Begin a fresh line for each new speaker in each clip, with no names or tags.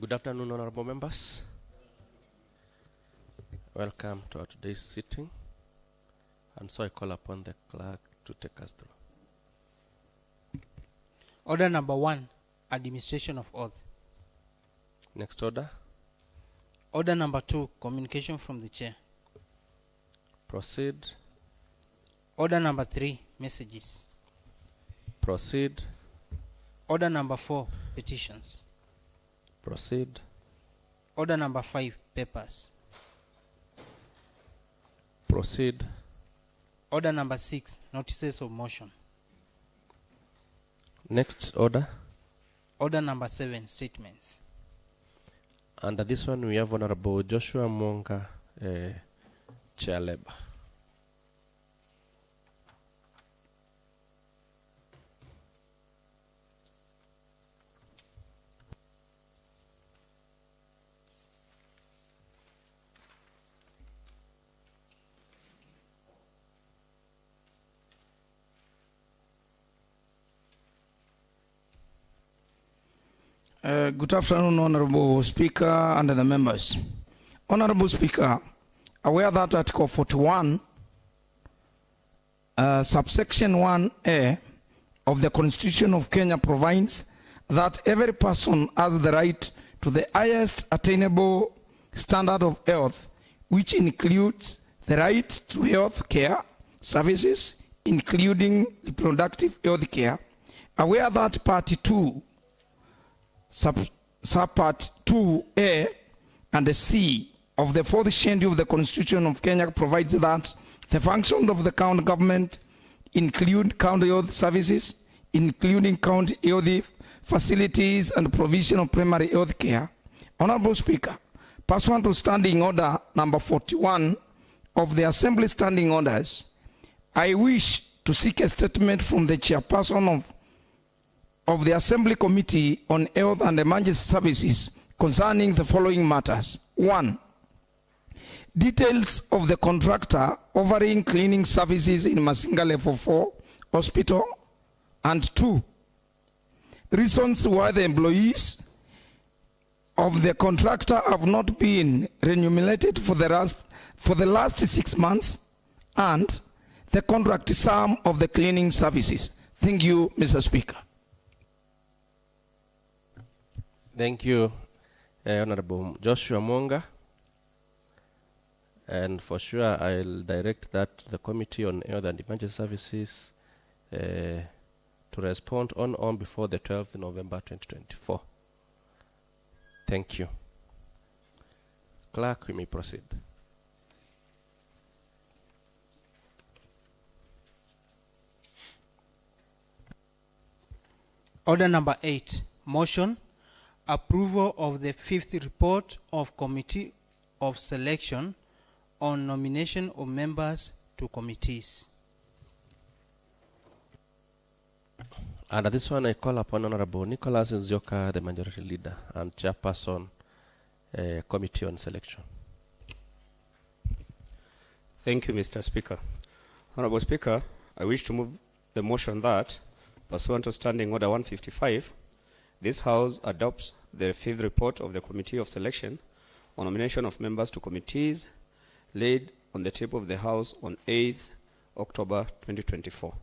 Good afternoon, honorable members. Welcome to our today's sitting. And so I call upon the clerk to take us through.
Order number 1, administration of oath.
Next order.
Order number 2, communication from the chair.
Proceed.
Order number 3, messages.
Proceed.
Order number 4, petitions.
Proceed.
Order number 5, papers.
Proceed.
Order number 6, notices of motion.
Next order.
Order number 7, statements.
Under this one we have Honorable Joshua Mwonga, Chair Labour.
Good afternoon, Honorable Speaker and the members. Honorable Speaker, aware that Article 41, subsection 1A of the Constitution of Kenya provides that every person has the right to the highest attainable standard of health, which includes the right to health care services, including reproductive health care. Aware that Part 2, Subpart 2A and C of the 4th schedule of the Constitution of Kenya provides that the functions of the county government include county health services, including county health facilities and provision of primary health care. Honorable Speaker, pursuant to Standing Order number 41 of the Assembly Standing Orders, I wish to seek a statement from the chairperson of the Assembly Committee on Health and Emergency Services concerning the following matters. 1. Details of the contractor offering cleaning services in Masinga Level 4 Hospital. And 2. Reasons why the employees of the contractor have not been remunerated for the last 6 months, and the contract sum of the cleaning services. Thank you, Mr. Speaker.
Thank you, Honorable Joshua Mwonga. And for sure, I'll direct that to the Committee on Health and Emergency Services to respond on before the 12th November 2024. Thank you. Clerk, we may proceed.
Order number 8, motion. Approval of the 5th report of Committee of Selection on nomination of members to committees.
Under this one, I call upon Honorable Nicholas Nzioka, the Majority Leader and Chairperson, Committee on Selection.
Thank you, Mr. Speaker. Honorable Speaker, I wish to move the motion that, pursuant to Standing Order 155, this House adopts the 5th report of the Committee of Selection on nomination of members to committees laid on the table of the House on 8th October 2024.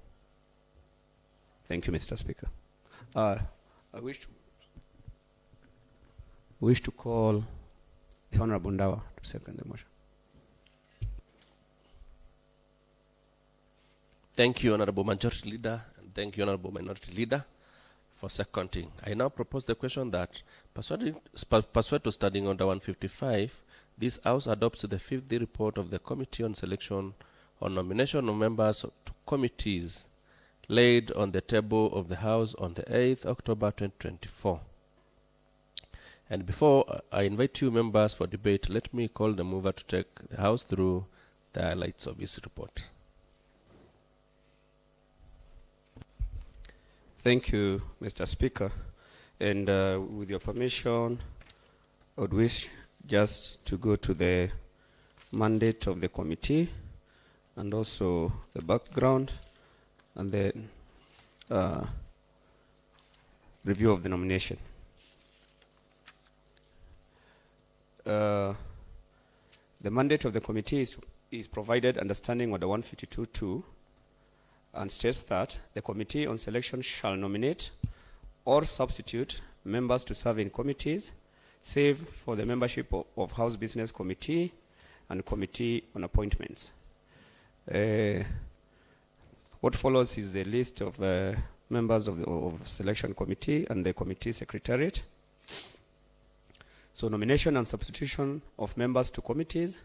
Thank you, Mr. Speaker. I wish to call the Honorable Ndawa to second the motion.
Thank you, Honorable Majority Leader, and thank you, Honorable Minority Leader, for seconding. I now propose the question that, pursuant to Standing Order 155, this House adopts the 5th report of the Committee on Selection on nomination of members to committees laid on the table of the House on the 8th October 2024. And before I invite you members for debate, let me call the mover to take the House through the highlights of his report.
Thank you, Mr. Speaker. And with your permission, I would wish just to go to the mandate of the committee and also the background and then review of the nomination. The mandate of the committee is provided under Standing Order 152.2 and states that the Committee on Selection shall nominate or substitute members to serve in committees, save for the membership of House Business Committee and Committee on Appointments. What follows is the list of members of the Selection Committee and the Committee Secretariat. So nomination and substitution of members to committees.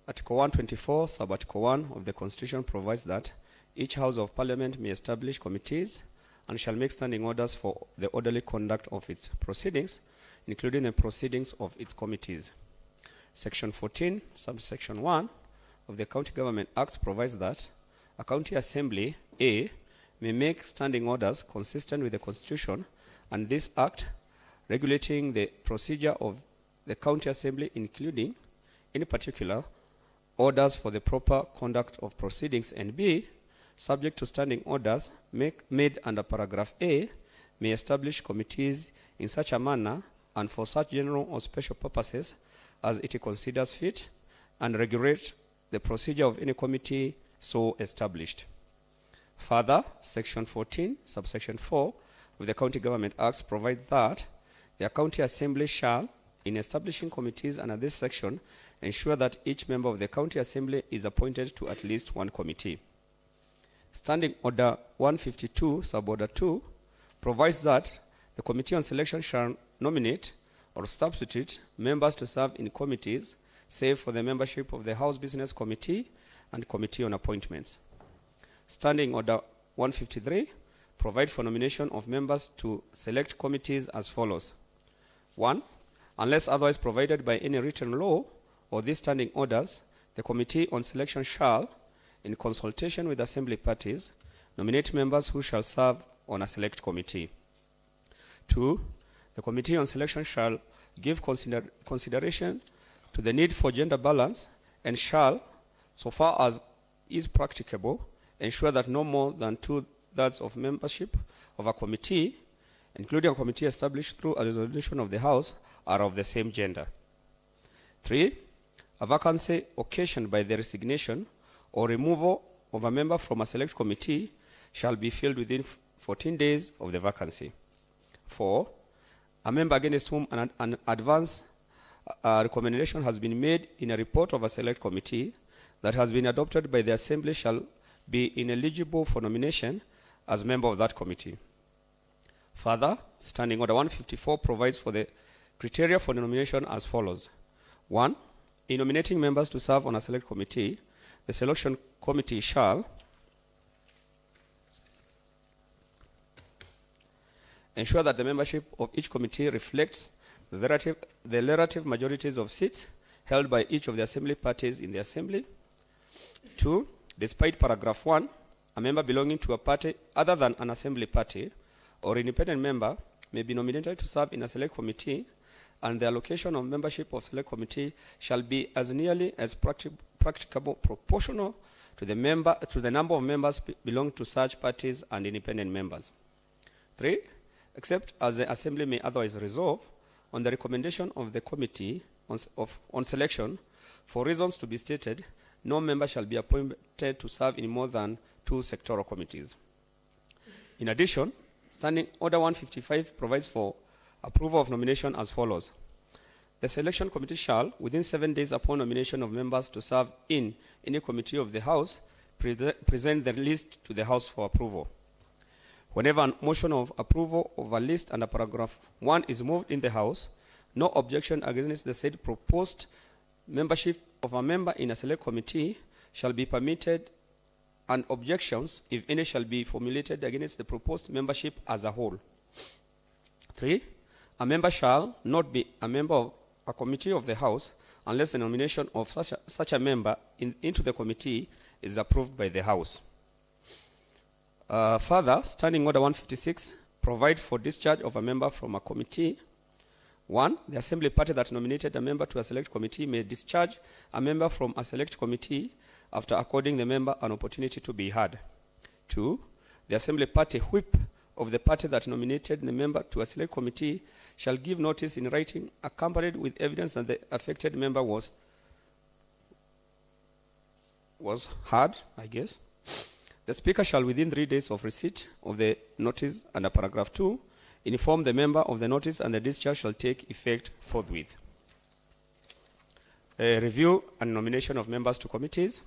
Article 124, sub-article 1 of the Constitution provides that each House of Parliament may establish committees and shall make standing orders for the orderly conduct of its proceedings, including the proceedings of its committees. Section 14, subsection 1 of the County Government Act provides that a county assembly, A, may make standing orders consistent with the Constitution and this Act regulating the procedure of the county assembly, including, in particular, orders for the proper conduct of proceedings, and B, subject to standing orders made under paragraph A, may establish committees in such a manner and for such general or special purposes as it considers fit, and regulate the procedure of any committee so established. Further, Section 14, subsection 4 of the County Government Acts provides that the County Assembly shall, in establishing committees under this section, ensure that each member of the County Assembly is appointed to at least one committee. Standing Order 152, Suborder 2, provides that the Committee on Selection shall nominate or substitute members to serve in committees, save for the membership of the House Business Committee and Committee on Appointments. Standing Order 153 provides for nomination of members to select committees as follows. 1. Unless otherwise provided by any written law or these standing orders, the Committee on Selection shall, in consultation with assembly parties, nominate members who shall serve on a select committee. 2. The Committee on Selection shall give consideration to the need for gender balance and shall, so far as is practicable, ensure that no more than 2/3 of membership of a committee, including a committee established through a resolution of the House, are of the same gender. 3. A vacancy occasioned by the resignation or removal of a member from a select committee shall be filled within 14 days of the vacancy. 4. A member against whom an advance recommendation has been made in a report of a select committee that has been adopted by the Assembly shall be ineligible for nomination as member of that committee. Further, Standing Order 154 provides for the criteria for nomination as follows. 1. In nominating members to serve on a select committee, the selection committee shall ensure that the membership of each committee reflects the relative majorities of seats held by each of the assembly parties in the assembly. 2. Despite paragraph 1, a member belonging to a party other than an assembly party or independent member may be nominated to serve in a select committee, and the allocation of membership of select committee shall be as nearly as practicable proportional to the number of members belonging to such parties and independent members. 3. Except as the assembly may otherwise resolve, on the recommendation of the committee on selection, for reasons to be stated, no member shall be appointed to serve in more than 2 sectoral committees. In addition, Standing Order 155 provides for approval of nomination as follows. The selection committee shall, within 7 days upon nomination of members to serve in any committee of the House, present the list to the House for approval. Whenever a motion of approval of a list under paragraph 1 is moved in the House, no objection against the said proposed membership of a member in a select committee shall be permitted, and objections, if any, shall be formulated against the proposed membership as a whole. 3. A member shall not be a member of a committee of the House unless the nomination of such a member into the committee is approved by the House. Further, Standing Order 156 provides for discharge of a member from a committee. 1. The assembly party that nominated a member to a select committee may discharge a member from a select committee after according the member an opportunity to be heard. 2. The assembly party whip of the party that nominated the member to a select committee shall give notice in writing accompanied with evidence that the affected member was heard, I guess. The Speaker shall, within 3 days of receipt of the notice under paragraph 2, inform the member of the notice, and the discharge shall take effect forthwith. Review and nomination of members to committees.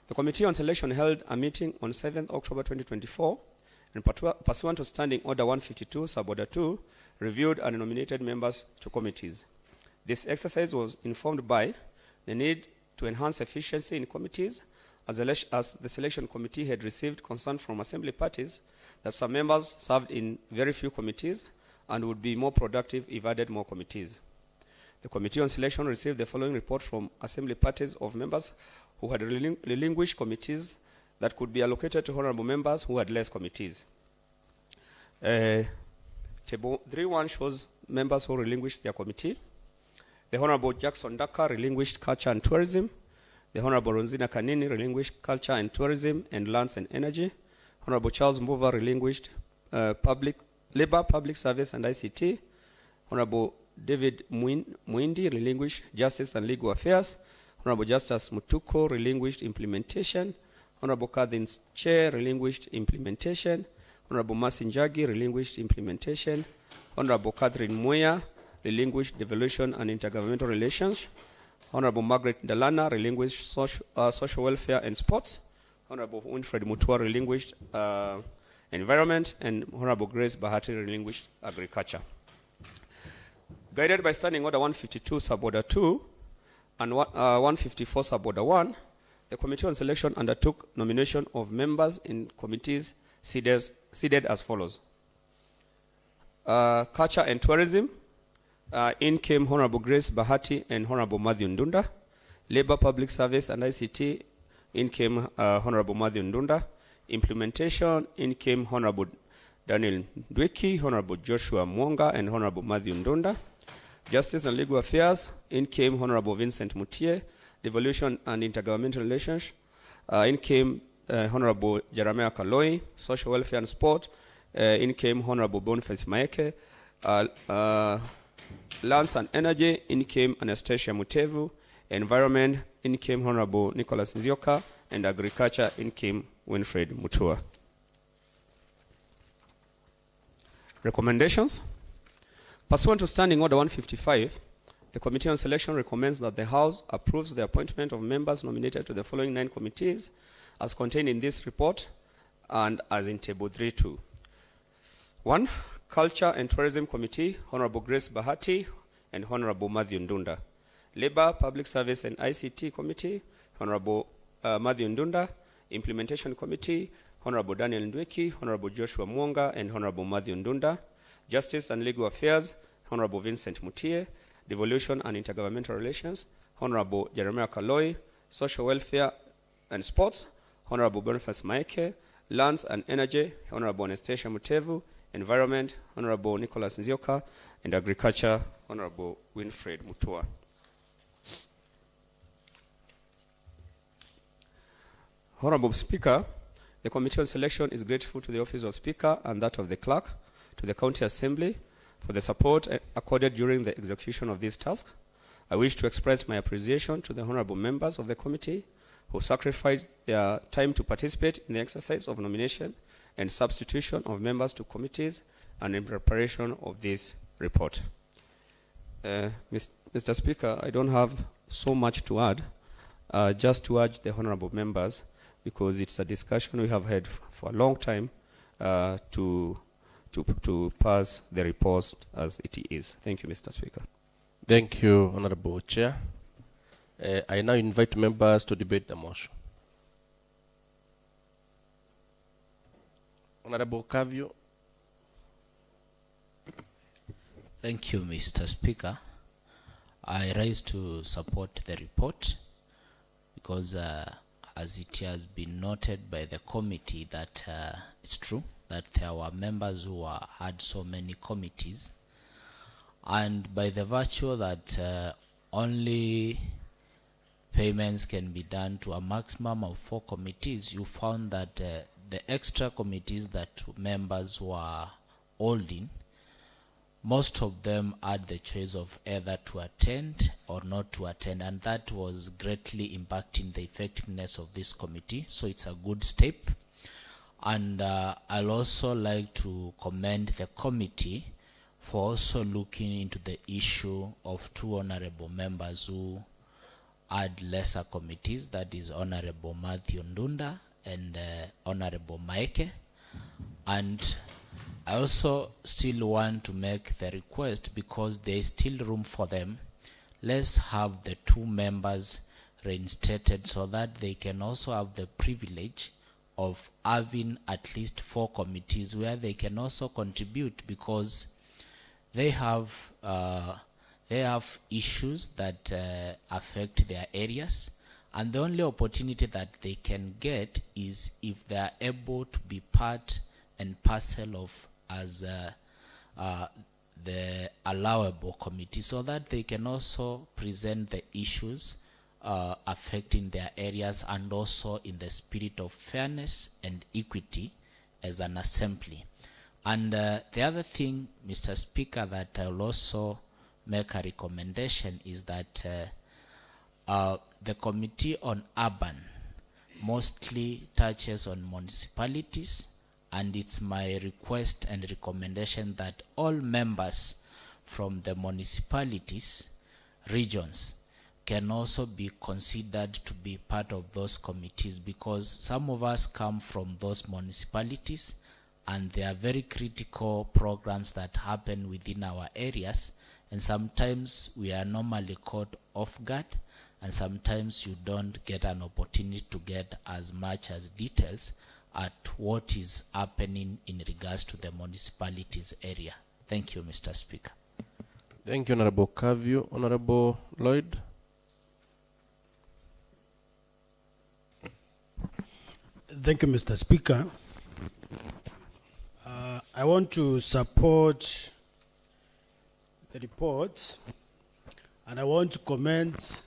The Committee on Selection held a meeting on 7th October 2024, and pursuant to Standing Order 152, Sub-Order 2, reviewed and nominated members to committees. This exercise was informed by the need to enhance efficiency in committees, as the Selection Committee had received concern from Assembly parties that some members served in very few committees and would be more productive if added more committees. The Committee on Selection received the following report from Assembly parties of members who had relinquished committees that could be allocated to honorable members who had less committees. Table 3.1 shows members who relinquished their committee. The Honorable Jackson Daka relinquished Culture and Tourism. The Honorable Ronzina Kanini relinquished Culture and Tourism and Lands and Energy. Honorable Charles Mbuva relinquished Labor, Public Service and ICT. Honorable David Muindi relinquished Justice and Legal Affairs. Honorable Justice Mutuko relinquished Implementation. Honorable Catherine Chair relinquished Implementation. Honorable Marcin Jagi relinquished Implementation. Honorable Catherine Moya relinquished Devolution and Intergovernmental Relations. Honorable Margaret Dalana relinquished Social Welfare and Sports. Honorable Winfred Mutua relinquished Environment. And Honorable Grace Bahati relinquished Agriculture. Guided by Standing Order 152 Sub-Order 2 and 154 Sub-Order 1, the Committee on Selection undertook nomination of members in committees seated as follows. Culture and Tourism, in came Honorable Grace Bahati and Honorable Matthew Ndunda. Labor, Public Service and ICT, in came Honorable Matthew Ndunda. Implementation, in came Honorable Daniel Ndweki, Honorable Joshua Mwonga and Honorable Matthew Ndunda. Justice and Legal Affairs, in came Honorable Vincent Mutie. Devolution and Intergovernmental Relations, in came Honorable Jeremiah Kaloi. Social Welfare and Sport, in came Honorable Boniface Maeke. Lands and Energy, in came Anastasia Mutevu. Environment, in came Honorable Nicholas Nzioka. And Agriculture, in came Winfred Mutua. Recommendations. Pursuant to Standing Order 155, the Committee on Selection recommends that the House approves the appointment of members nominated to the following 9 committees as contained in this report and as in Table 3.2. 1. Culture and Tourism Committee, Honorable Grace Bahati and Honorable Matthew Ndunda. Labor, Public Service and ICT Committee, Honorable Matthew Ndunda. Implementation Committee, Honorable Daniel Ndweki, Honorable Joshua Mwonga and Honorable Matthew Ndunda. Justice and Legal Affairs, Honorable Vincent Mutie. Devolution and Intergovernmental Relations, Honorable Jeremiah Kaloi. Social Welfare and Sports, Honorable Boniface Maeke. Lands and Energy, Honorable Anastasia Mutevu. Environment, Honorable Nicholas Nzioka. And Agriculture, Honorable Winfred Mutua. Honorable Speaker, the Committee on Selection is grateful to the Office of Speaker and that of the Clerk, to the County Assembly, for the support accorded during the execution of this task. I wish to express my appreciation to the honorable members of the committee who sacrificed their time to participate in the exercise of nomination and substitution of members to committees and in preparation of this report. Mr. Speaker, I don't have so much to add, just to urge the honorable members, because it's a discussion we have had for a long time, to pass the report as it is. Thank you, Mr. Speaker.
Thank you, Honorable Chair. I now invite members to debate the motion. Honorable Kavio.
Thank you, Mr. Speaker. I rise to support the report because as it has been noted by the committee that it's true that there were members who had so many committees, and by the virtue that only payments can be done to a maximum of 4 committees, you found that the extra committees that members were holding most of them had the choice of either to attend or not to attend, and that was greatly impacting the effectiveness of this committee. So it's a good step. And I'll also like to commend the committee for also looking into the issue of two honorable members who had lesser committees, that is Honorable Matthew Ndunda and Honorable Maeke. And I also still want to make the request, because there is still room for them, let's have the two members reinstated so that they can also have the privilege of having at least 4 committees where they can also contribute, because they have issues that affect their areas, and the only opportunity that they can get is if they are able to be part and parcel of as the allowable committee, so that they can also present the issues affecting their areas, and also in the spirit of fairness and equity as an assembly. And the other thing, Mr. Speaker, that I will also make a recommendation is that the Committee on Urban mostly touches on municipalities, and it's my request and recommendation that all members from the municipalities, regions, can also be considered to be part of those committees, because some of us come from those municipalities and there are very critical programs that happen within our areas, and sometimes we are normally caught off guard, and sometimes you don't get an opportunity to get as much as details at what is happening in regards to the municipalities area. Thank you, Mr. Speaker.
Thank you, Honorable Kavyu. Honorable Lloyd.
Thank you, Mr. Speaker. I want to support the reports, and I want to comment.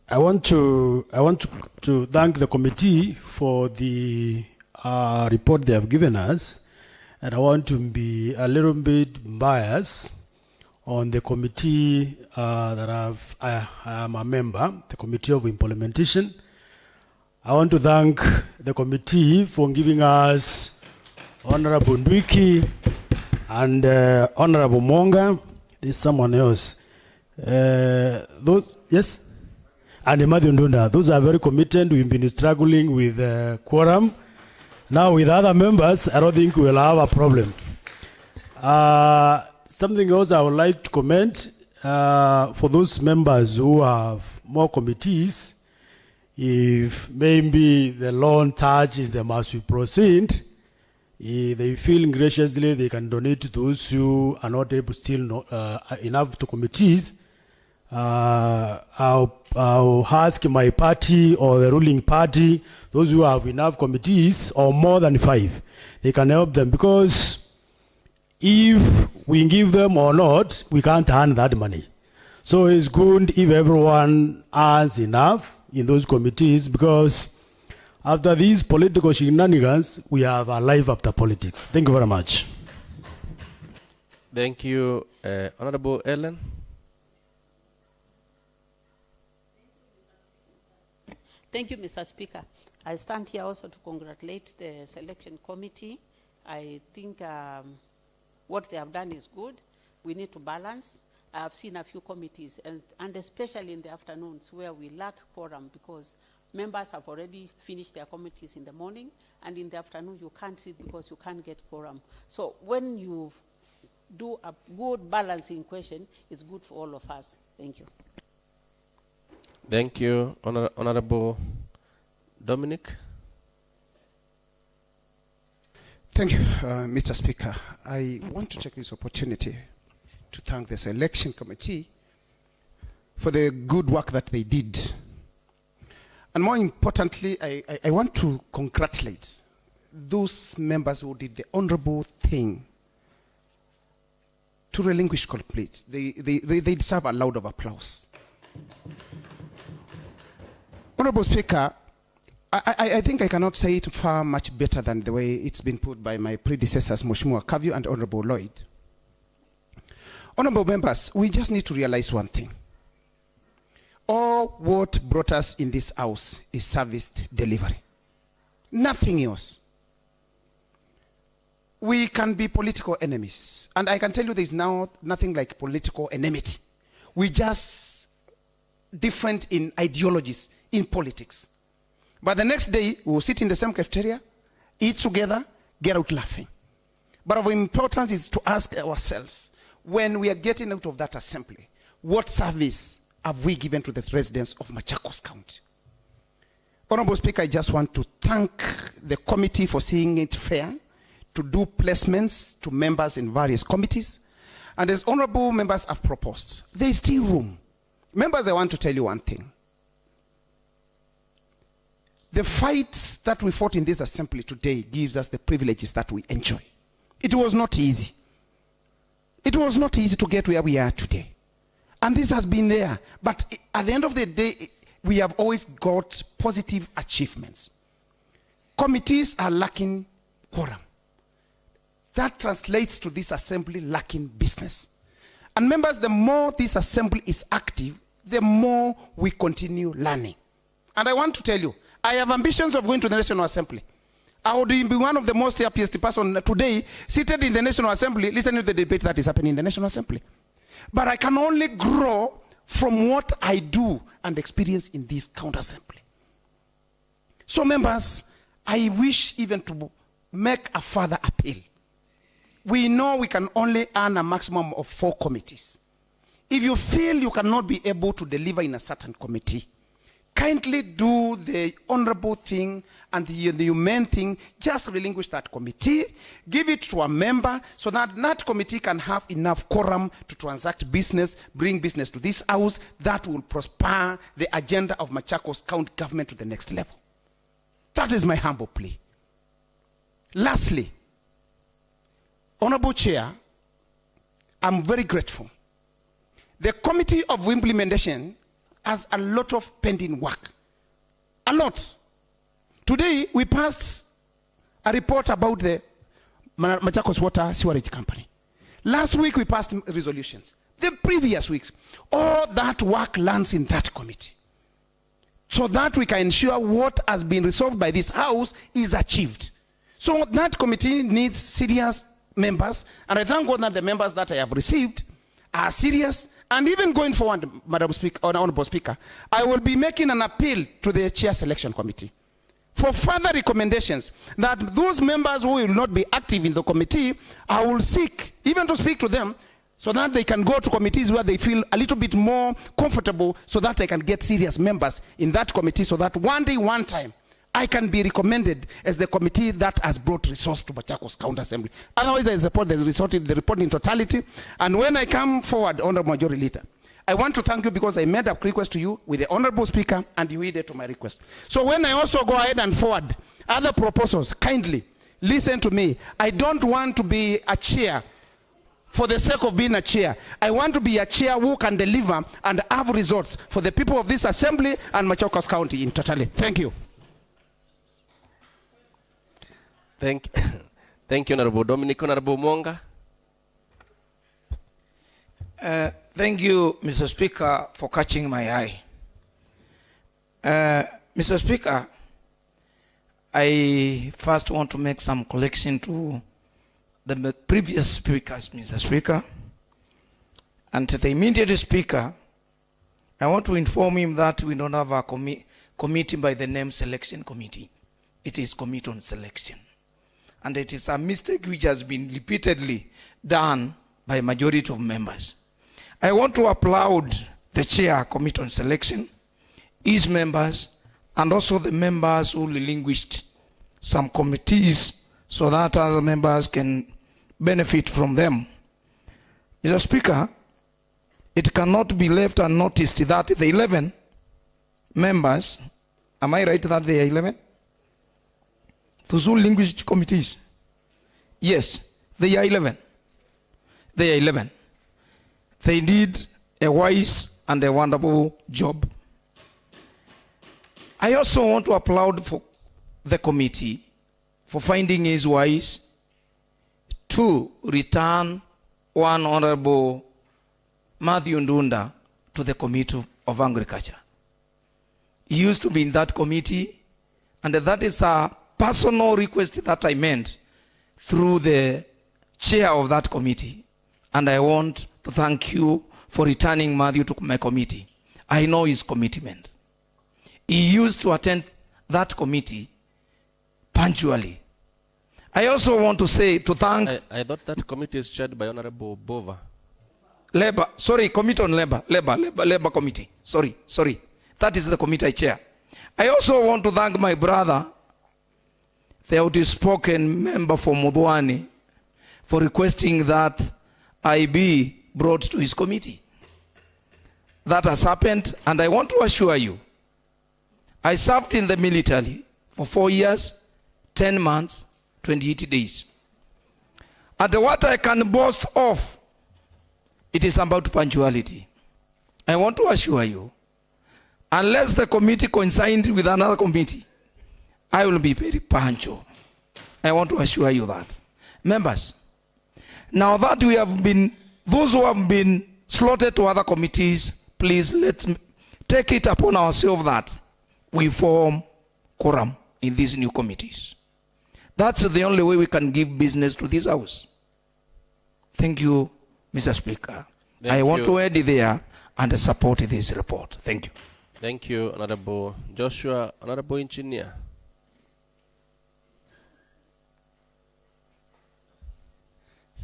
I want to thank the committee for the report they have given us, and I want to be a little bit biased on the committee that I am a member, the Committee of Implementation. I want to thank the committee for giving us Honorable Ndwiki and Honorable Monga. There's someone else. Those, yes? And Matthew Ndunda. Those are very committed. We've been struggling with quorum. Now with other members, I don't think we'll have a problem. Something else I would like to comment, for those members who have more committees, if maybe the law charges them as we proceed, if they feel graciously they can donate to those who are not able still enough to committees. I'll ask my party or the ruling party, those who have enough committees or more than 5, they can help them, because if we give them or not, we can't earn that money. So it's good if everyone earns enough in those committees, because after these political shenanigans, we have a life after politics. Thank you very much.
Thank you, Honorable Ellen.
Thank you, Mr. Speaker. I stand here also to congratulate the selection committee. I think what they have done is good. We need to balance. I have seen a few committees, and especially in the afternoons where we lack quorum, because members have already finished their committees in the morning, and in the afternoon you can't sit because you can't get quorum. So when you do a good balancing question, it's good for all of us. Thank you.
Thank you, Honorable Dominic.
Thank you, Mr. Speaker. I want to take this opportunity to thank the selection committee for the good work that they did. And more importantly, I want to congratulate those members who did the honorable thing to relinquish complete. They deserve a loud of applause. Honorable Speaker, I think I cannot say it far much better than the way it's been put by my predecessors, Mheshimiwa Kavyu and Honorable Lloyd. Honorable members, we just need to realize one thing. All what brought us in this house is serviced delivery. Nothing else. We can be political enemies. And I can tell you there is now nothing like political enmity. We just different in ideologies, in politics. But the next day, we will sit in the same cafeteria, eat together, get out laughing. But of importance is to ask ourselves, when we are getting out of that assembly, what service have we given to the residents of Machakos County? Honorable Speaker, I just want to thank the committee for seeing it fair to do placements to members in various committees. And as honorable members have proposed, there is still room. Members, I want to tell you one thing. The fights that we fought in this assembly today gives us the privileges that we enjoy. It was not easy. It was not easy to get where we are today. And this has been there. But at the end of the day, we have always got positive achievements. Committees are lacking quorum. That translates to this assembly lacking business. And members, the more this assembly is active, the more we continue learning. And I want to tell you, I have ambitions of going to the National Assembly. I would be one of the most happiest person today seated in the National Assembly listening to the debate that is happening in the National Assembly. But I can only grow from what I do and experience in this county assembly. So members, I wish even to make a further appeal. We know we can only earn a maximum of 4 committees. If you feel you cannot be able to deliver in a certain committee, kindly do the honorable thing and the humane thing. Just relinquish that committee, give it to a member so that that committee can have enough quorum to transact business, bring business to this house that will prosper the agenda of Machakos County government to the next level. That is my humble plea. Lastly, Honorable Chair, I'm very grateful. The Committee of Implementation has a lot of pending work. A lot. Today, we passed a report about the Machakos Water Sewerage Company. Last week, we passed resolutions. The previous weeks, all that work lands in that committee, so that we can ensure what has been resolved by this house is achieved. So that committee needs serious members, and I thank God that the members that I have received are serious. And even going forward, Madam Speaker, Honorable Speaker, I will be making an appeal to the Chair Selection Committee for further recommendations that those members who will not be active in the committee, I will seek even to speak to them so that they can go to committees where they feel a little bit more comfortable, so that I can get serious members in that committee, so that one day, one time, I can be recommended as the committee that has brought resource to Machakos County Assembly. Otherwise, I support the report in totality. And when I come forward, Honorable Majority Leader, I want to thank you because I made a request to you with the Honorable Speaker, and you heeded to my request. So when I also go ahead and forward other proposals, kindly listen to me. I don't want to be a chair for the sake of being a chair. I want to be a chair who can deliver and have results for the people of this assembly and Machakos County in totality. Thank you.
Thank you, Honorable Dominic. Honorable Mwonga.
Thank you, Mr. Speaker, for catching my eye. Mr. Speaker, I first want to make some correction to the previous speakers, Mr. Speaker. And to the immediate speaker, I want to inform him that we don't have a committee by the name Selection Committee. It is Committee on Selection. And it is a mistake which has been repeatedly done by a majority of members. I want to applaud the Chair, Committee on Selection, his members, and also the members who relinquished some committees so that other members can benefit from them. Mr. Speaker, it cannot be left unnoticed that the 11 members, am I right that they are 11? Those who relinquished committees. Yes, they are 11. They are 11. They did a wise and a wonderful job. I also want to applaud for the committee for finding it wise to return one Honorable Matthew Ndunda to the Committee of Agriculture. He used to be in that committee, and that is a personal request that I made through the chair of that committee. And I want to thank you for returning Matthew to my committee. I know his commitment. He used to attend that committee punctually. I also want to say, to thank...
I thought that committee is chaired by Honorable Bova.
Labor, sorry, Committee on Labor Committee. Sorry. That is the committee I chair. I also want to thank my brother, the outspoken member for Mudwani, for requesting that I be brought to his committee. That has happened, and I want to assure you, I served in the military for 4 years, 10 months, 28 days. And what I can boast of, it is about punctuality. I want to assure you, unless the committee coincides with another committee, I will be very punctual. I want to assure you that. Members, now that we have been, those who have been slotted to other committees, please let's take it upon ourselves that we form quorum in these new committees. That's the only way we can give business to this house. Thank you, Mr. Speaker. I want to add there and support this report. Thank you.
Thank you, Honorable Joshua. Honorable Engineer.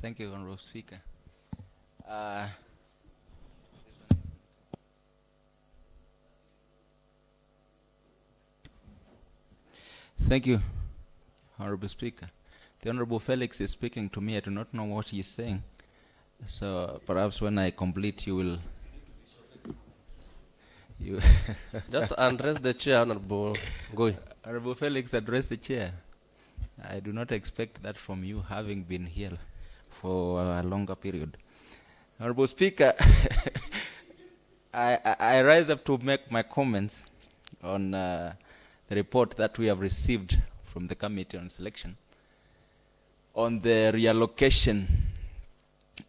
Thank you, Honorable Speaker. Thank you, Honorable Speaker. The Honorable Felix is speaking to me. I do not know what he is saying. So perhaps when I complete, you will...
Just address the chair, Honorable Goy.
Honorable Felix, address the chair. I do not expect that from you, having been here for a longer period. Honorable Speaker, I rise up to make my comments on the report that we have received from the Committee on Selection on the reallocation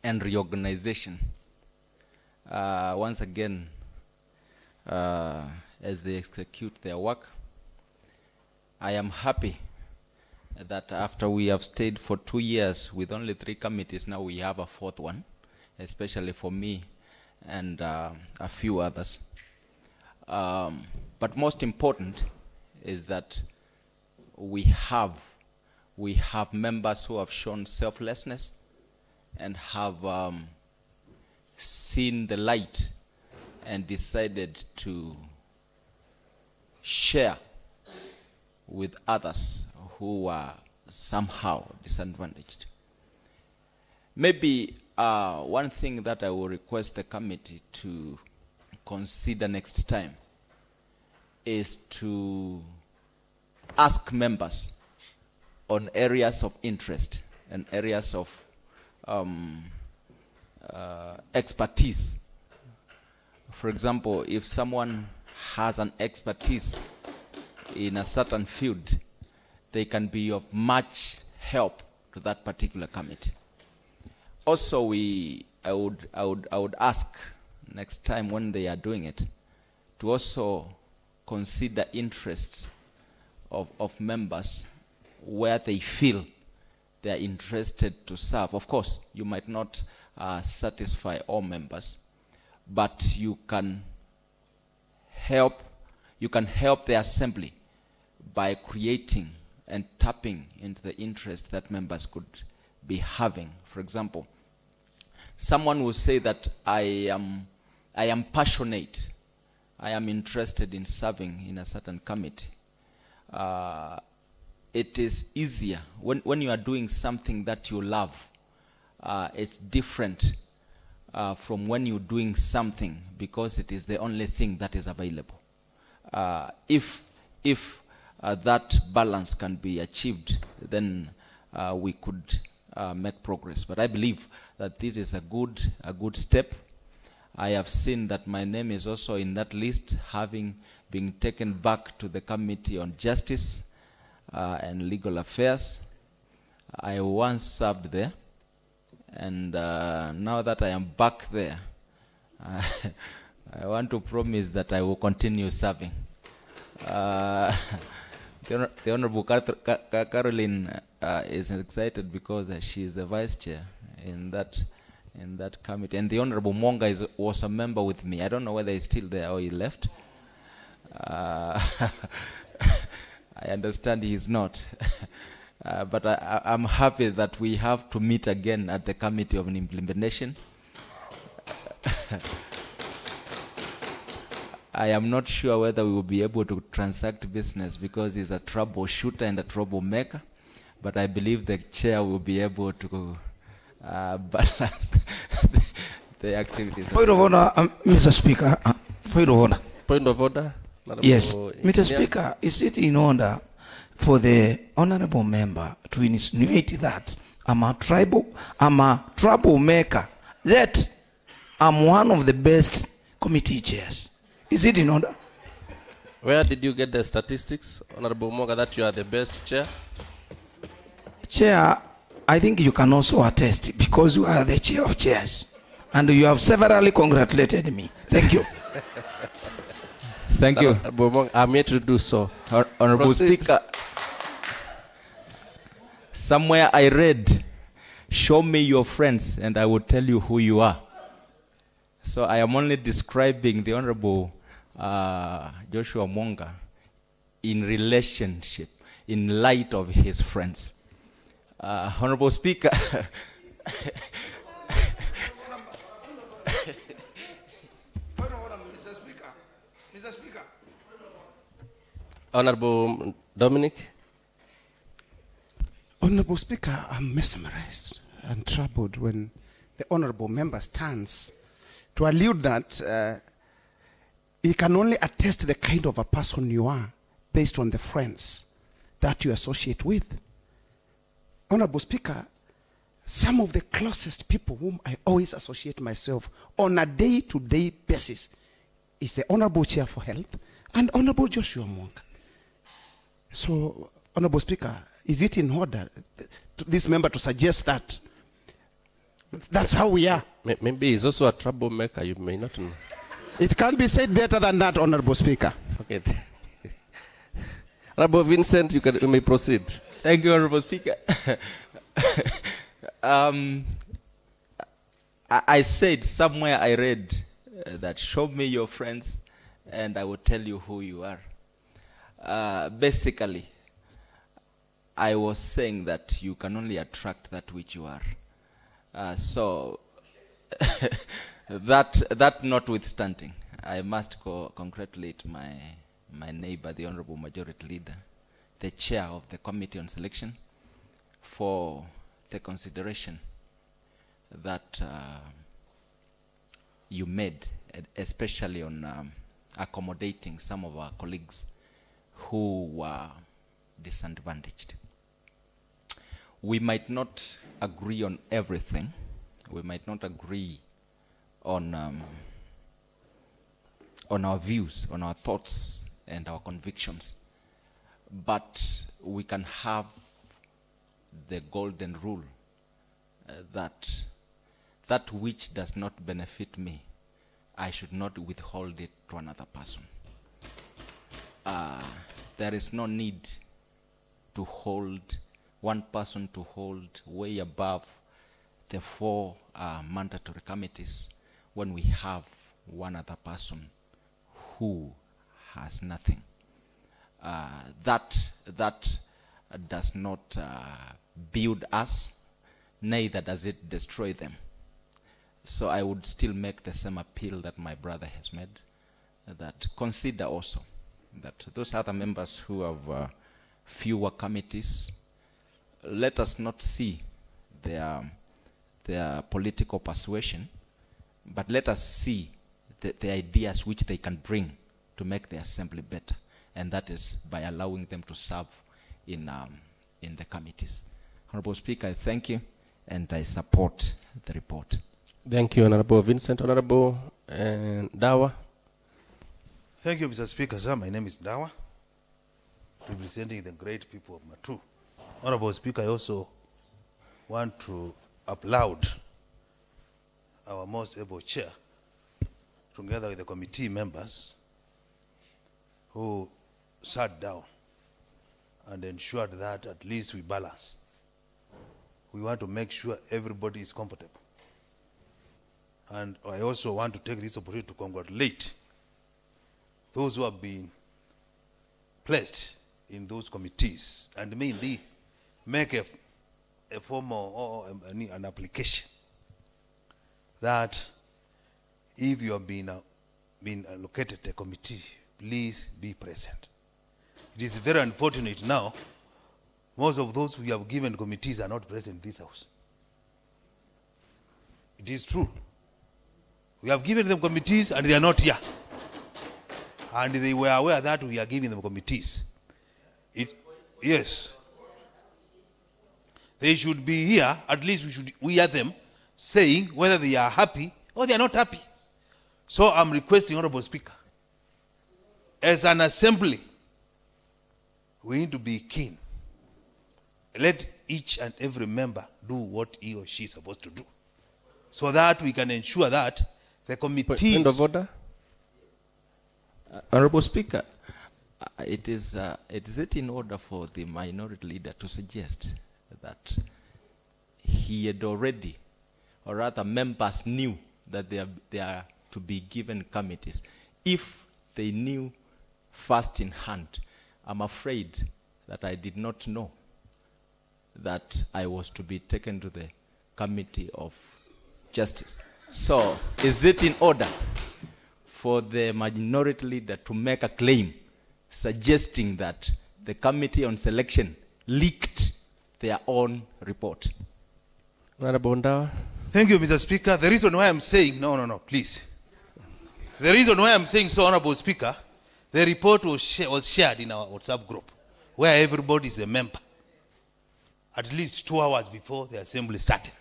and reorganization. Once again, as they execute their work, I am happy that after we have stayed for 2 years with only 3 committees, now we have a 4th one, especially for me and a few others. But most important is that we have members who have shown selflessness and have seen the light and decided to share with others who are somehow disadvantaged. Maybe one thing that I will request the committee to consider next time is to ask members on areas of interest and areas of expertise. For example, if someone has an expertise in a certain field, they can be of much help to that particular committee. Also, I would ask next time when they are doing it to also consider interests of members where they feel they are interested to serve. Of course, you might not satisfy all members, but you can help the assembly by creating and tapping into the interest that members could be having. For example, someone will say that I am passionate, I am interested in serving in a certain committee. It is easier when you are doing something that you love. It's different from when you're doing something because it is the only thing that is available. If that balance can be achieved, then we could make progress. But I believe that this is a good step. I have seen that my name is also in that list, having being taken back to the Committee on Justice and Legal Affairs. I once served there, and now that I am back there, I want to promise that I will continue serving. The Honorable Caroline is excited because she is the vice chair in that committee, and the Honorable Monga was a member with me. I don't know whether he's still there or he left. I understand he is not. But I'm happy that we have to meet again at the Committee of Implementation. I am not sure whether we will be able to transact business because he's a troubleshooter and a troublemaker, but I believe the chair will be able to balance the activities.
Point of order, Mr. Speaker. Point of order.
Point of order.
Yes, Mr. Speaker, is it in order for the honorable member to insinuate that I'm a troublemaker, yet I'm one of the best committee chairs? Is it in order?
Where did you get the statistics, Honorable Moga, that you are the best chair?
Chair, I think you can also attest because you are the chair of chairs and you have severally congratulated me. Thank you.
Thank you.
I'm here to do so.
Honorable Speaker, somewhere I read, show me your friends and I will tell you who you are. So I am only describing the Honorable Joshua Monga in relationship, in light of his friends. Honorable Speaker,
Mr. Speaker.
Honorable Dominic.
Honorable Speaker, I'm mesmerized and troubled when the honorable member stands to allude that he can only attest the kind of a person you are based on the friends that you associate with. Honorable Speaker, some of the closest people whom I always associate myself on a day-to-day basis is the Honorable Chair for Health and Honorable Joshua Monk. So, Honorable Speaker, is it in order to this member to suggest that that's how we are?
Maybe he's also a troublemaker. You may not know.
It can't be said better than that, Honorable Speaker.
Okay. Honorable Vincent, you may proceed.
Thank you, Honorable Speaker. I said somewhere I read that show me your friends and I will tell you who you are. Basically, I was saying that you can only attract that which you are. So that notwithstanding, I must congratulate my neighbor, the Honorable Majority Leader, the Chair of the Committee on Selection, for the consideration that you made, especially on accommodating some of our colleagues who were disadvantaged. We might not agree on everything. We might not agree on our views, on our thoughts and our convictions. But we can have the golden rule that which does not benefit me, I should not withhold it to another person. There is no need to hold one person to hold way above the 4 mandatory committees when we have one other person who has nothing. That does not build us, neither does it destroy them. So I would still make the same appeal that my brother has made, that consider also that those other members who have fewer committees, let us not see their political persuasion, but let us see the ideas which they can bring to make the assembly better, and that is by allowing them to serve in the committees. Honorable Speaker, I thank you, and I support the report.
Thank you, Honorable Vincent. Honorable Dawa.
Thank you, Mr. Speaker, sir. My name is Dawa, representing the great people of Matu. Honorable Speaker, I also want to applaud our most able chair, together with the committee members who sat down and ensured that at least we balance. We want to make sure everybody is comfortable. And I also want to take this opportunity to congratulate those who have been placed in those committees and mainly make a formal or an application that if you have been allocated a committee, please be present. It is very unfortunate now, most of those we have given committees are not present in this house. It is true. We have given them committees and they are not here. And they were aware that we are giving them committees. Yes. They should be here, at least we hear them saying whether they are happy or they are not happy. So I'm requesting, Honorable Speaker, as an assembly, we need to be keen. Let each and every member do what he or she is supposed to do, so that we can ensure that the committees...
Point of order.
Honorable Speaker, is it in order for the minority leader to suggest that he had already, or rather members knew that they are to be given committees? If they knew first in hand, I'm afraid that I did not know that I was to be taken to the Committee of Justice. So, is it in order for the minority leader to make a claim suggesting that the Committee on Selection leaked their own report?
Thank you, Mr. Speaker. The reason why I'm saying, no, please. The reason why I'm saying so, Honorable Speaker, the report was shared in our WhatsApp group, where everybody is a member, at least 2 hours before the assembly started.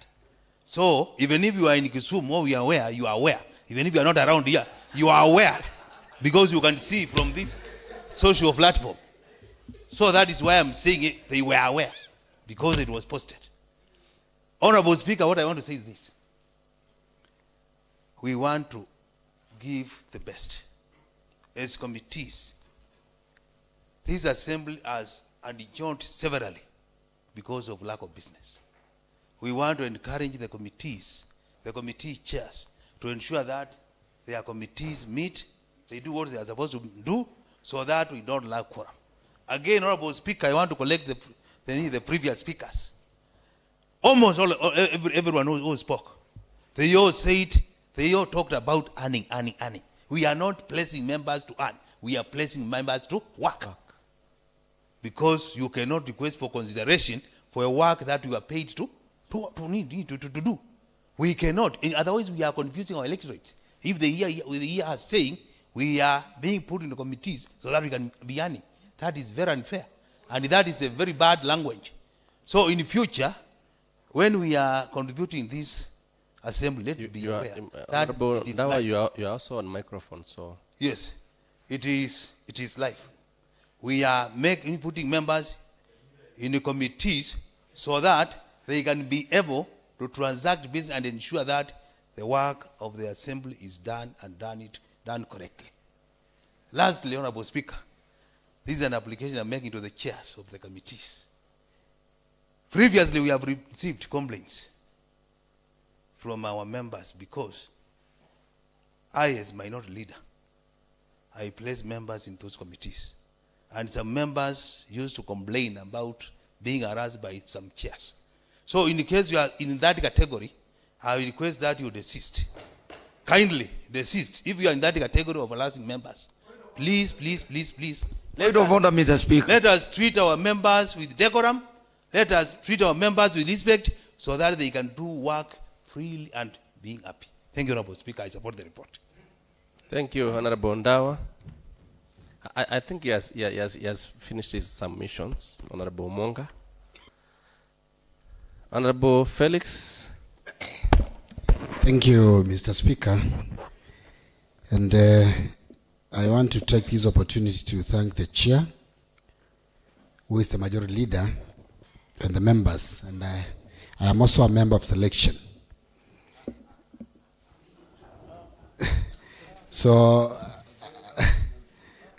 So, even if you are in Kisumu or we are aware, you are aware. Even if you are not around here, you are aware, because you can see from this social platform. So that is why I'm saying it, they were aware, because it was posted. Honorable Speaker, what I want to say is this. We want to give the best. As committees, this assembly has adjourned severally because of lack of business. We want to encourage the committees, the committee chairs, to ensure that their committees meet, they do what they are supposed to do, so that we don't lack quorum. Again, Honorable Speaker, I want to collect the previous speakers. Almost everyone who spoke, they all said, they all talked about earning. We are not placing members to earn. We are placing members to work. Because you cannot request for consideration for a work that you are paid to do. We cannot. Otherwise, we are confusing our electorate. If they hear us saying we are being put into committees so that we can be earning, that is very unfair. And that is a very bad language. So in the future, when we are contributing this assembly, let's be aware.
Now you are also on microphone, so...
Yes, it is live. We are putting members in the committees so that they can be able to transact business and ensure that the work of the assembly is done and done correctly. Lastly, Honorable Speaker, this is an application I'm making to the chairs of the committees. Previously, we have received complaints from our members because I, as minority leader, I place members in those committees. And some members used to complain about being harassed by some chairs. So in the case you are in that category, I request that you desist. Kindly desist. If you are in that category of harassing members, please.
Point of order, Mr. Speaker.
Let us treat our members with decorum. Let us treat our members with respect so that they can do work freely and being happy. Thank you, Honorable Speaker. I support the report.
Thank you, Honorable Ndawa. I think he has finished his submissions, Honorable Monga. Honorable Felix.
Thank you, Mr. Speaker. And I want to take this opportunity to thank the chair, who is the majority leader, and the members. And I am also a member of selection. So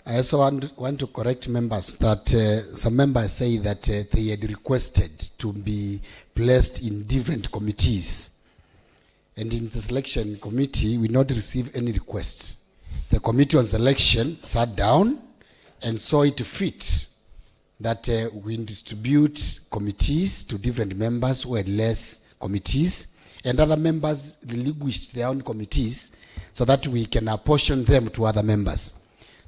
I also want to correct members that some members say that they had requested to be placed in different committees. And in the selection committee, we not receive any requests. The committee on selection sat down and saw it fit that we distribute committees to different members who had less committees, and other members relinquished their own committees so that we can apportion them to other members.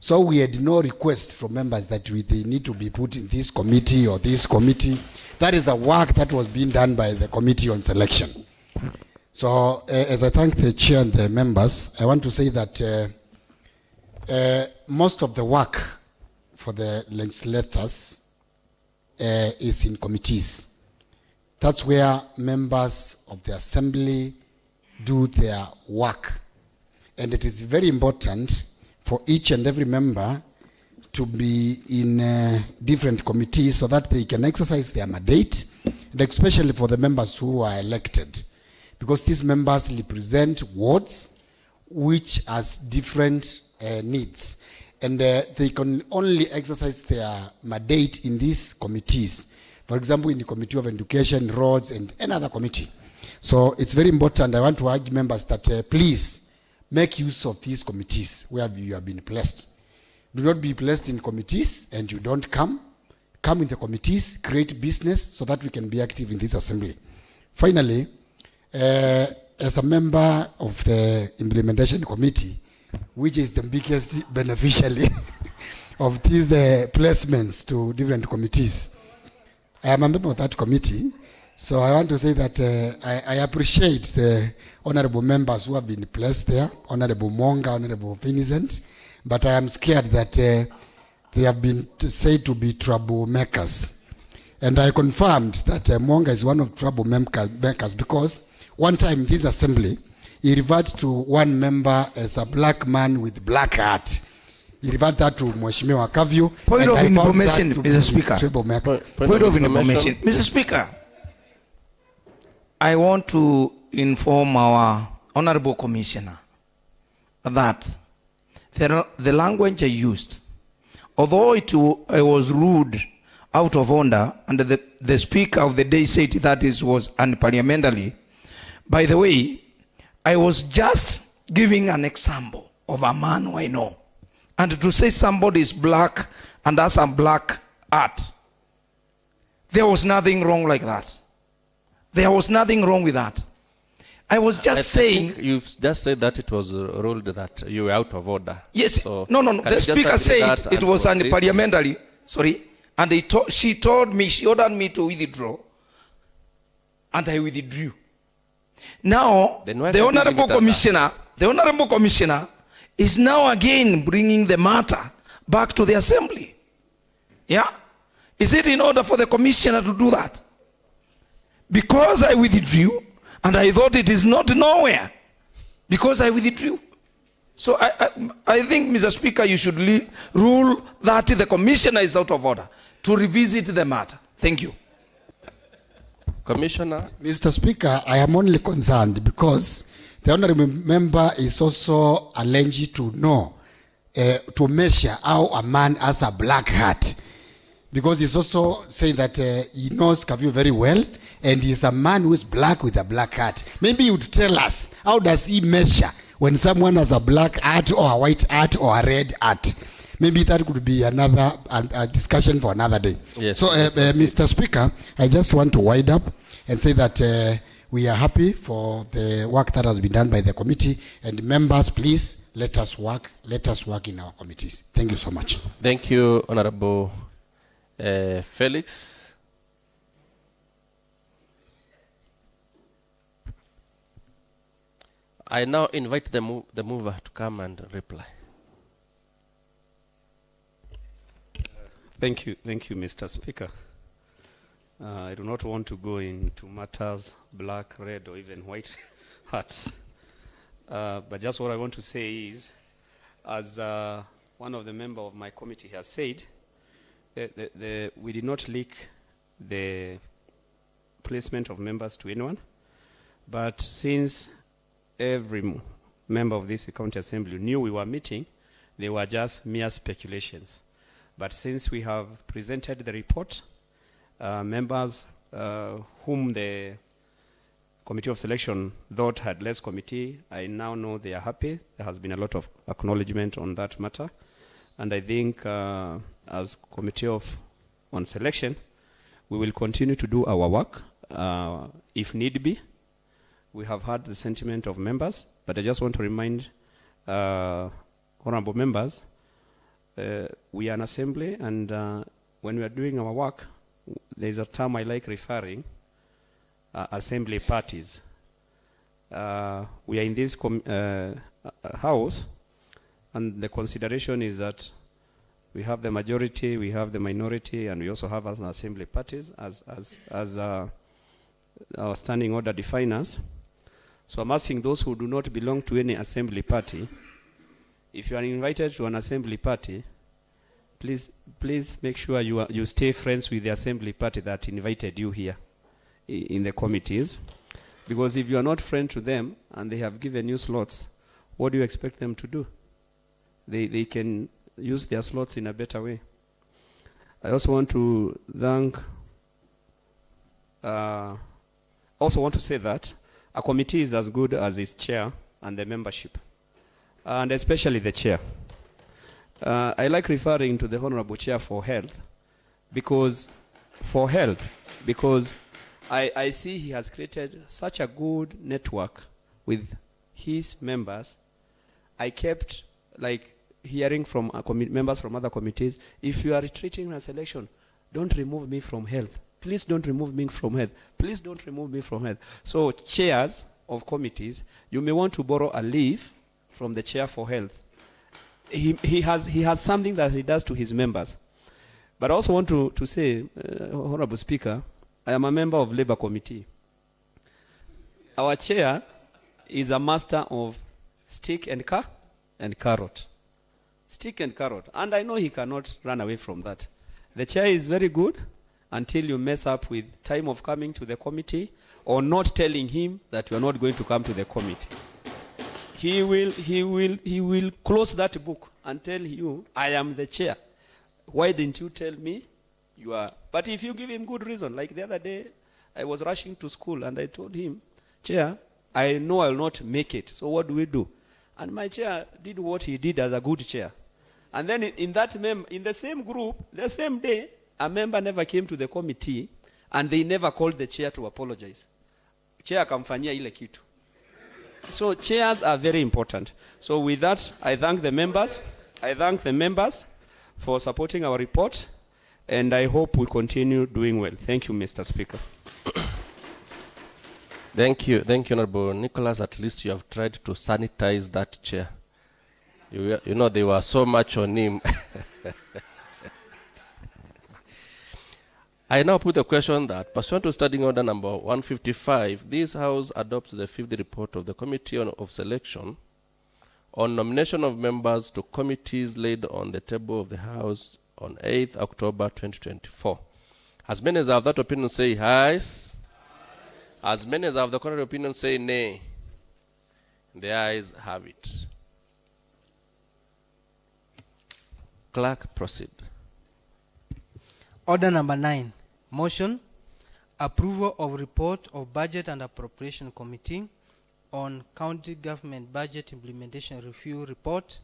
So we had no requests from members that they need to be put in this committee or this committee. That is a work that was being done by the committee on selection. So as I thank the chair and the members, I want to say that most of the work for the legislators is in committees. That's where members of the assembly do their work. And it is very important for each and every member to be in different committees so that they can exercise their mandate, and especially for the members who are elected. Because these members represent wards which has different needs. And they can only exercise their mandate in these committees. For example, in the Committee of Education, Roads, and another committee. So it's very important. I want to urge members that please make use of these committees where you have been placed. Do not be placed in committees and you don't come. Come in the committees, create business so that we can be active in this assembly. Finally, as a member of the implementation committee, which is the biggest beneficiary of these placements to different committees, I am a member of that committee. So I want to say that I appreciate the honorable members who have been placed there, Honorable Monga, Honorable Vincent, but I am scared that they have been said to be troublemakers. And I confirmed that Monga is one of troublemakers because one time in this assembly, he referred to one member as a black man with black hat. He referred that to Mheshimiwa Kavyu.
Point of information, Mr. Speaker. Point of information. Mr. Speaker, I want to inform our Honorable Commissioner that the language I used, although I was rude, out of order, and the Speaker of the day said that it was unparliamentary, by the way, I was just giving an example of a man who I know. And to say somebody is black and has a black hat, there was nothing wrong like that. There was nothing wrong with that. I was just saying...
You've just said that it was ruled that you were out of order.
Yes,
so
no. The Speaker said it was unparliamentary. Sorry. And she ordered me to withdraw. And I withdrew. Now, the Honorable Commissioner is now again bringing the matter back to the Assembly. Yeah? Is it in order for the Commissioner to do that? Because I withdrew, and I thought it is not nowhere, because I withdrew. So I think, Mr. Speaker, you should rule that the Commissioner is out of order to revisit the matter. Thank you.
Commissioner.
Mr. Speaker, I am only concerned because the honorable member is also alleged to know, to measure how a man has a black hat. Because he's also saying that he knows Kavyu very well, and he's a man who is black with a black hat. Maybe you'd tell us, how does he measure when someone has a black hat or a white hat or a red hat? Maybe that could be another discussion for another day.
Yes,
so, Mr. Speaker, I just want to wind up and say that we are happy for the work that has been done by the committee. And members, please, let us work in our committees. Thank you so much.
Thank you, Honorable Felix. I now invite the mover to come and reply.
Thank you, Mr. Speaker. I do not want to go into matters black, red, or even white hats. But just what I want to say is, as one of the members of my committee has said, we did not leak the placement of members to anyone, but since every member of this county assembly knew we were meeting, they were just mere speculations. But since we have presented the report, members whom the Committee of Selection thought had less committee, I now know they are happy. There has been a lot of acknowledgement on that matter. And I think as Committee on Selection, we will continue to do our work if need be. We have heard the sentiment of members, but I just want to remind honorable members, we are an assembly, and when we are doing our work, there is a term I like referring, assembly parties. We are in this house, and the consideration is that we have the majority, we have the minority, and we also have an assembly parties as our standing order defines us. So I'm asking those who do not belong to any assembly party, if you are invited to an assembly party, please make sure you stay friends with the assembly party that invited you here in the committees. Because if you are not friend to them and they have given you slots, what do you expect them to do? They can use their slots in a better way. I also want to say that a committee is as good as its chair and the membership, and especially the chair. I like referring to the Honorable Chair for Health, because I see he has created such a good network with his members. I kept hearing from members from other committees, if you are retreating a selection, don't remove me from health. Please don't remove me from health. Please don't remove me from health. So chairs of committees, you may want to borrow a leaf from the chair for health. He has something that he does to his members. But I also want to say, Honorable Speaker, I am a member of Labour Committee. Our chair is a master of stick and carrot. Stick and carrot. And I know he cannot run away from that. The chair is very good until you mess up with time of coming to the committee or not telling him that you are not going to come to the committee. He will close that book and tell you, I am the chair. Why didn't you tell me you are? But if you give him good reason, like the other day, I was rushing to school and I told him, Chair, I know I will not make it, so what do we do? And my chair did what he did as a good chair. And then in the same group, the same day, a member never came to the committee and they never called the chair to apologize. Chair akamfanyia ile kitu. So chairs are very important. So with that, I thank the members for supporting our report, and I hope we continue doing well. Thank you, Mr. Speaker.
Thank you, Honorable Nicholas. At least you have tried to sanitize that chair. You know, they were so much on him. I now put the question that, pursuant to Standing Order number 155, this House adopts the 5th report of the Committee of Selection on nomination of members to committees laid on the table of the House on 8th October 2024. As many as have that opinion say aye. As many as have the contrary opinion say nay. The ayes have it. Clerk, proceed.
Order number 9. Motion. Approval of report of Budget and Appropriation Committee on County Government Budget Implementation Review Report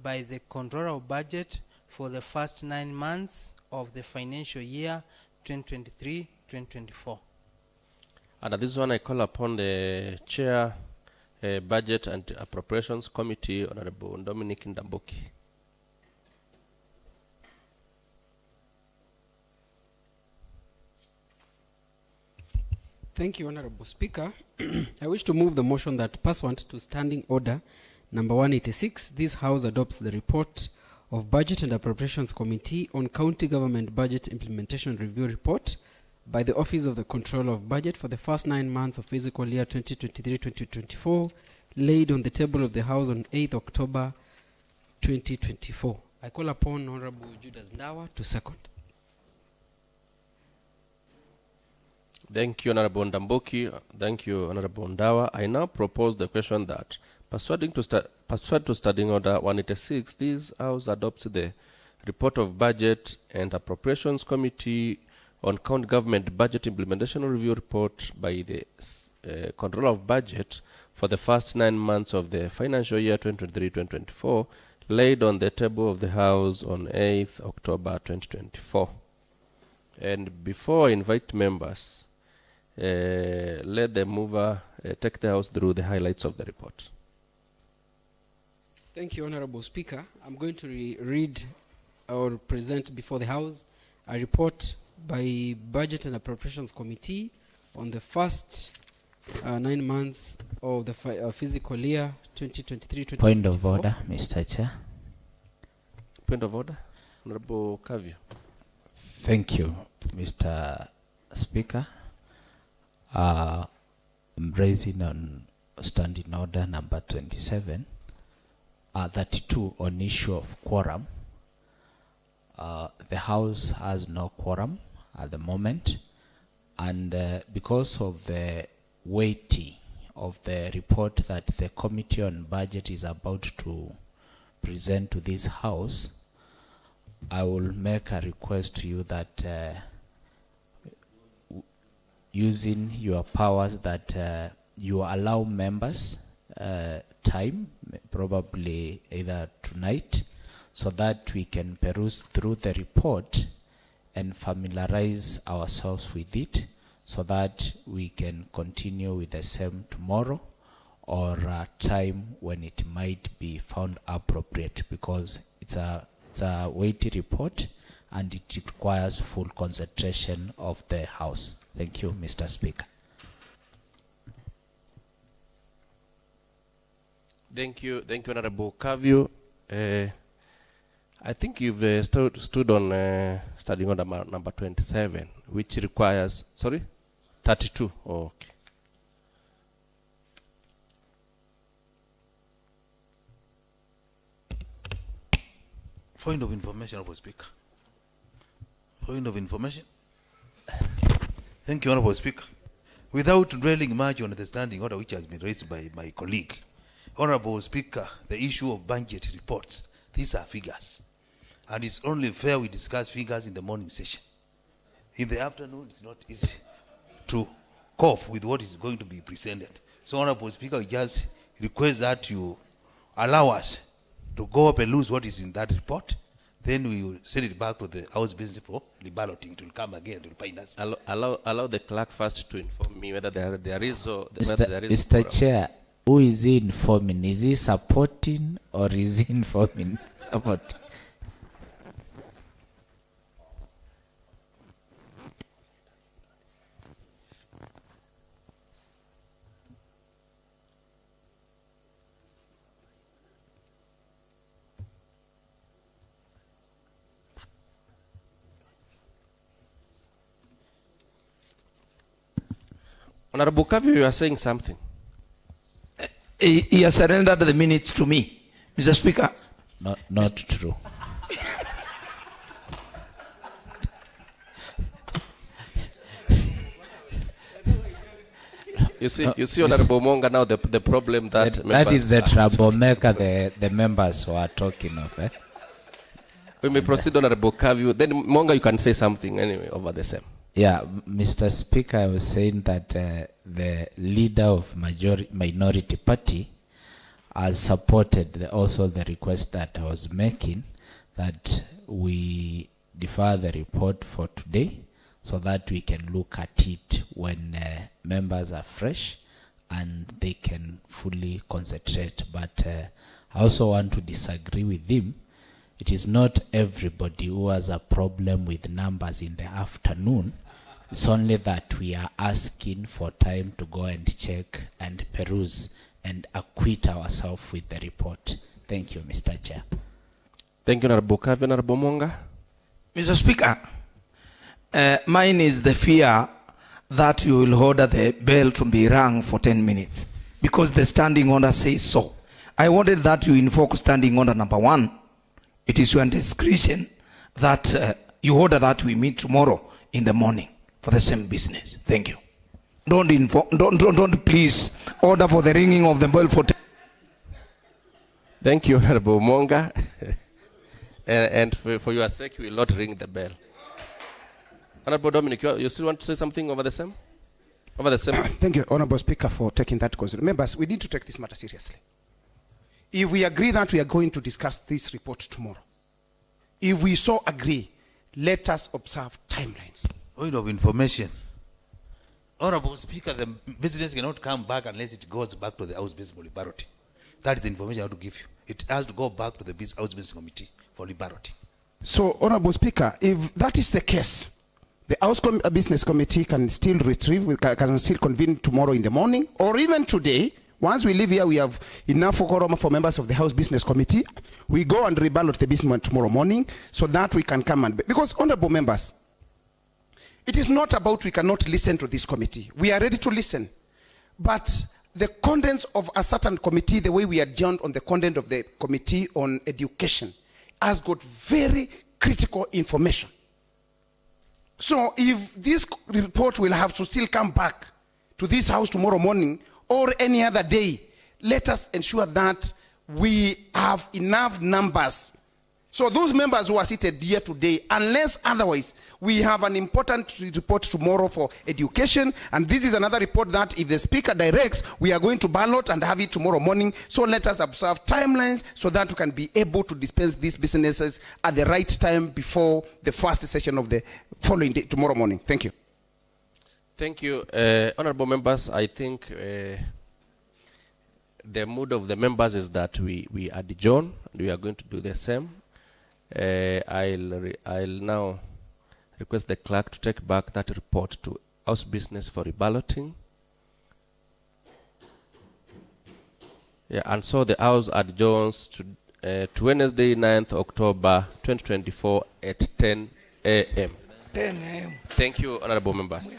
by the Controller of Budget for the first 9 months of the financial year 2023-2024.
And at this one, I call upon the Chair, Budget and Appropriations Committee, Honorable Dominic Ndambuki.
Thank you, Honorable Speaker. I wish to move the motion that pursuant to Standing Order number 186, this House adopts the report of Budget and Appropriations Committee on County Government Budget Implementation Review Report by the Office of the Controller of Budget for the first 9 months of fiscal year 2023-2024, laid on the table of the House on 8th October 2024. I call upon Honorable Judas Ndawa to second.
Thank you, Honorable Ndambuki. Thank you, Honorable Ndawa. I now propose the question that, pursuant to Standing Order 186, this House adopts the report of Budget and Appropriations Committee on County Government Budget Implementation Review Report by the Controller of Budget for the first 9 months of the financial year 2023-2024, laid on the table of the House on 8th October 2024. And before I invite members, let the mover take the House through the highlights of the report.
Thank you, Honorable Speaker. I'm going to read or present before the House a report by Budget and Appropriations Committee on the first 9 months of the fiscal year 2023-2024.
Point of order, Mr. Chair.
Point of order, Honorable Kavio.
Thank you, Mr. Speaker. I'm raising on Standing Order number 27, 32 on issue of quorum. The House has no quorum at the moment, and because of the weighty of the report that the Committee on Budget is about to present to this House, I will make a request to you that using your powers that you allow members time, probably either tonight, so that we can peruse through the report and familiarize ourselves with it, so that we can continue with the same tomorrow or a time when it might be found appropriate, because it's a weighty report and it requires full concentration of the House. Thank you, Mr. Speaker.
Thank you, Honorable Kavio. I think you've stood on Standing Order number 27, which requires, 32. Oh, okay.
Point of information, Honorable Speaker. Point of information. Thank you, Honorable Speaker. Without dwelling much on the Standing Order which has been raised by my colleague, Honorable Speaker, the issue of budget reports, these are figures. And it's only fair we discuss figures in the morning session. In the afternoon, it's not easy to cope with what is going to be presented. So, Honorable Speaker, we just request that you allow us to go up and lose what is in that report. Then we will send it back to the House business for the balloting. It will come again to find us.
Allow the clerk first to inform me whether there is or whether there is.
Mr. Chair, who is he informing? Is he supporting or is he informing? Supporting.
Honorable Kavio, you are saying something.
He has surrendered the minutes to me, Mr. Speaker.
Not true.
You see, Honorable Monga, now the problem that
is the troublemaker the members who are talking of.
We may proceed, Honorable Kavio. Then Monga, you can say something anyway over the same.
Yeah, Mr. Speaker, I was saying that the leader of minority party has supported also the request that I was making, that we defer the report for today so that we can look at it when members are fresh and they can fully concentrate. But I also want to disagree with him. It is not everybody who has a problem with numbers in the afternoon. It's only that we are asking for time to go and check and peruse and acquit ourselves with the report. Thank you, Mr. Chair.
Thank you, Honorable Kavio. Honorable Monga.
Mr. Speaker, mine is the fear that you will order the bell to be rung for 10 minutes because the standing order says so. I wanted that you invoke standing order number 1 it is your discretion that you order that we meet tomorrow in the morning for the same business. Thank you. Don't please order for the ringing of the bell for.
Thank you, Honorable Monga. and for your sake, we will not ring the bell. Honorable Dominic, you still want to say something over the same? Over the same.
Thank you, Honorable Speaker, for taking that consideration. Members, we need to take this matter seriously. If we agree that we are going to discuss this report tomorrow, if we so agree, let us observe timelines.
Point of information. Honorable Speaker, the business cannot come back unless it goes back to the House Business Liberty. That is the information I want to give you. It has to go back to the House Business Committee for liberty.
So, Honorable Speaker, if that is the case, the House Business Committee can still can still convene tomorrow in the morning, or even today. Once we leave here, we have enough quorum for members of the House Business Committee. We go and reballot the business tomorrow morning so that we can come and... Because, honorable members, it is not about we cannot listen to this committee. We are ready to listen. But the contents of a certain committee, the way we adjourned on the content of the Committee on Education, has got very critical information. So if this report will have to still come back to this house tomorrow morning or any other day, let us ensure that we have enough numbers. So those members who are seated here today, unless otherwise, we have an important report tomorrow for education, and this is another report that if the Speaker directs, we are going to ballot and have it tomorrow morning. So let us observe timelines so that we can be able to dispense these businesses at the right time before the first session of the following day, tomorrow morning. Thank you.
Thank you. Honorable members, I think the mood of the members is that we adjourn, and we are going to do the same. I'll now request the clerk to take back that report to House Business for reballoting. Yeah, and so the House adjourns to Wednesday, 9th October 2024 at 10 a.m.
10 a.m.
Thank you, honorable members.